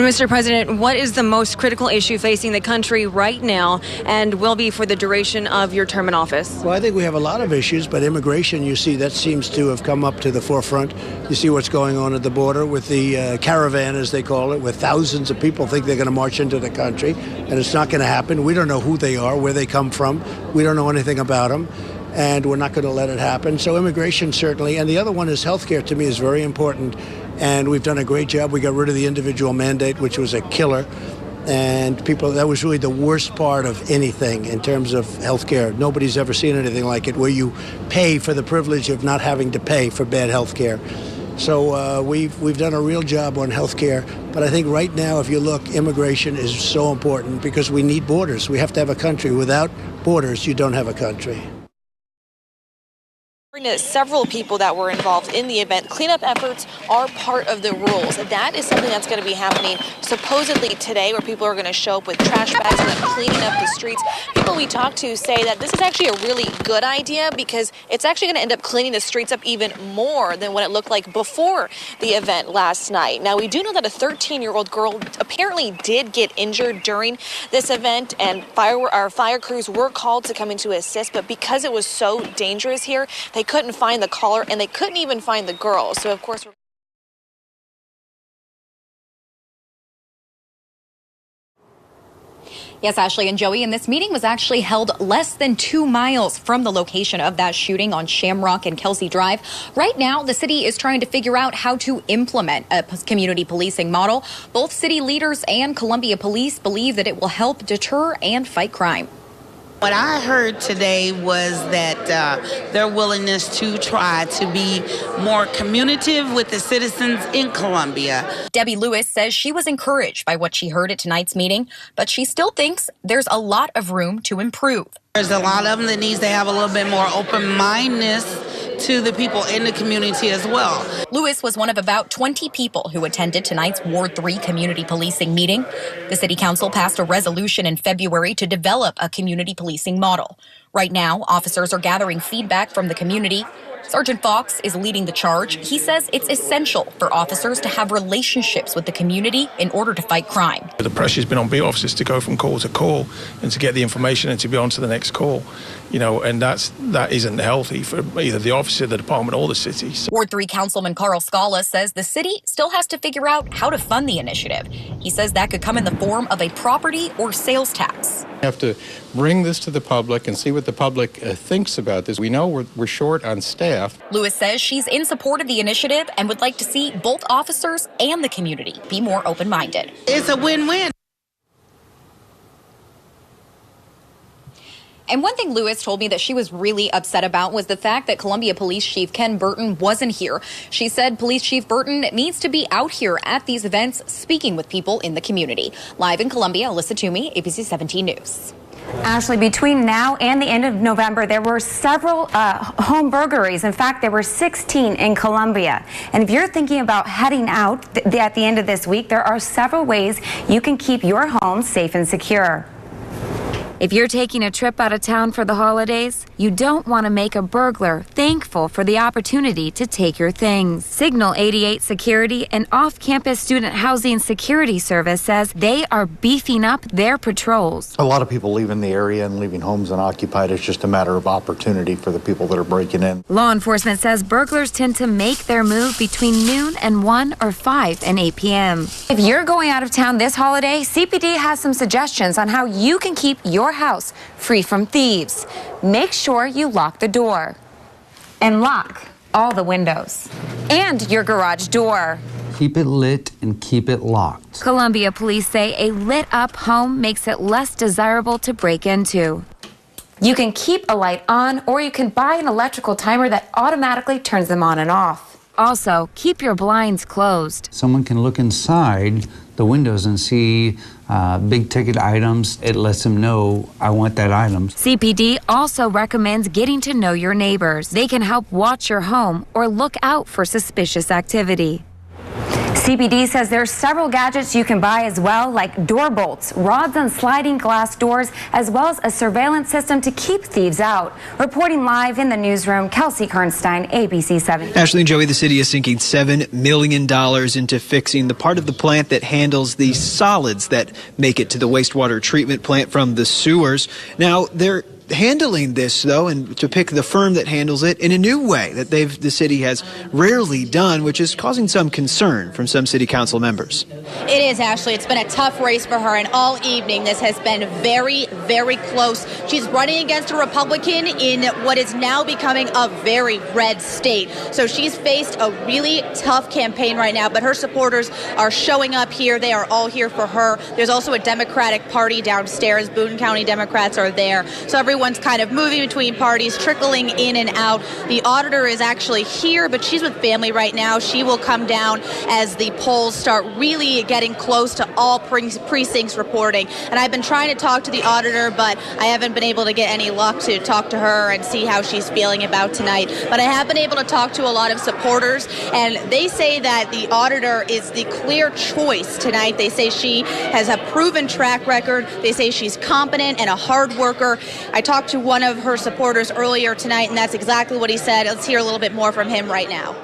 Mr. President, what is the most critical issue facing the country right now and will be for the duration of your term in office? Well, I think we have a lot of issues, but immigration, you see, that seems to have come up to the forefront. You see what's going on at the border with the caravan, as they call it, where thousands of people think they're going to march into the country, and it's not going to happen. We don't know who they are, where they come from. We don't know anything about them, and we're not going to let it happen. So immigration, certainly. And the other one is healthcare, to me, is very important. And we've done a great job. We got rid of the individual mandate, which was a killer. And people, that was really the worst part of anything in terms of health care. Nobody's ever seen anything like it, where you pay for the privilege of not having to pay for bad health care. So we've done a real job on health care. But I think right now, if you look, immigration is so important because we need borders. We have to have a country. Without borders, you don't have a country. Several people that were involved in the event. Cleanup efforts are part of the rules. That is something that's going to be happening supposedly today, where people are going to show up with trash bags and cleaning up the streets. People we talked to say that this is actually a really good idea because it's actually going to end up cleaning the streets up even more than what it looked like before the event last night. Now, we do know that a 13-year-old girl apparently did get injured during this event, and fire crews were called to come in to assist, but because it was so dangerous here, they couldn't find the caller, and they couldn't even find the girl. So, of course, Yes, Ashley and Joey, and this meeting was actually held less than 2 miles from the location of that shooting on Shamrock and Kelsey Drive. Right now, the city is trying to figure out how to implement a community policing model. Both city leaders and Columbia Police believe that it will help deter and fight crime. What I heard today was that their willingness to try to be more communicative with the citizens in Columbia. Debbie Lewis says she was encouraged by what she heard at tonight's meeting, but she still thinks there's a lot of room to improve. There's a lot of them that needs to have a little bit more open-mindedness to the people in the community as well. Lewis was one of about 20 people who attended tonight's Ward 3 community policing meeting. The city council passed a resolution in February to develop a community policing model. Right now, officers are gathering feedback from the community. Sergeant Fox is leading the charge. He says it's essential for officers to have relationships with the community in order to fight crime. The pressure's been on beat officers to go from call to call and to get the information and to be on to the next call. You know, and that isn't healthy for either the officer, the department, or the city. Ward 3 Councilman Carl Scala says the city still has to figure out how to fund the initiative. He says that could come in the form of a property or sales tax. We have to bring this to the public and see what the public thinks about this. We know we're short on staff. Lewis says she's in support of the initiative and would like to see both officers and the community be more open-minded. It's a win-win. And one thing Lewis told me that she was really upset about was the fact that Columbia Police Chief Ken Burton wasn't here. She said Police Chief Burton needs to be out here at these events speaking with people in the community. Live in Columbia, Alyssa Toomey, ABC 17 News. Ashley, between now and the end of November, there were several home burglaries. In fact, there were 16 in Columbia. And if you're thinking about heading out at the end of this week, there are several ways you can keep your home safe and secure. If you're taking a trip out of town for the holidays, you don't want to make a burglar thankful for the opportunity to take your things. Signal 88 Security, an off-campus student housing security service, says they are beefing up their patrols. A lot of people leaving the area and leaving homes unoccupied. It's just a matter of opportunity for the people that are breaking in. Law enforcement says burglars tend to make their move between noon and 1 or 5 and 8 p.m. If you're going out of town this holiday, CPD has some suggestions on how you can keep your house free from thieves. Make sure you lock the door and lock all the windows and your garage door. Keep it lit and keep it locked. Columbia police say a lit up home makes it less desirable to break into. You can keep a light on, or you can buy an electrical timer that automatically turns them on and off. Also, keep your blinds closed. Someone can look inside the windows and see big ticket items. It lets them know, I want that item. CPD also recommends getting to know your neighbors. They can help watch your home or look out for suspicious activity. CBD says there's several gadgets you can buy as well, like door bolts, rods on sliding glass doors, as well as a surveillance system to keep thieves out. Reporting live in the newsroom, Kelsey Kernstein, ABC 7. Ashley and Joey, the city is sinking $7 million into fixing the part of the plant that handles the solids that make it to the wastewater treatment plant from the sewers. Now, they're handling this, though, and to pick the firm that handles it in a new way that the city has rarely done, which is causing some concern from some city council members. It is, Ashley. It's been a tough race for her, and all evening this has been very, very close. She's running against a Republican in what is now becoming a very red state. So she's faced a really tough campaign right now, but her supporters are showing up here. They are all here for her. There's also a Democratic Party downstairs. Boone County Democrats are there. So everyone's kind of moving between parties, trickling in and out. The auditor is actually here, but she's with family right now. She will come down as the polls start really getting close to all precincts reporting. And I've been trying to talk to the auditor, but I haven't been able to get any luck to talk to her and see how she's feeling about tonight. But I have been able to talk to a lot of supporters, and they say that the auditor is the clear choice tonight. They say she has a proven track record. They say she's competent and a hard worker. I talked to one of her supporters earlier tonight, and that's exactly what he said. Let's hear a little bit more from him right now.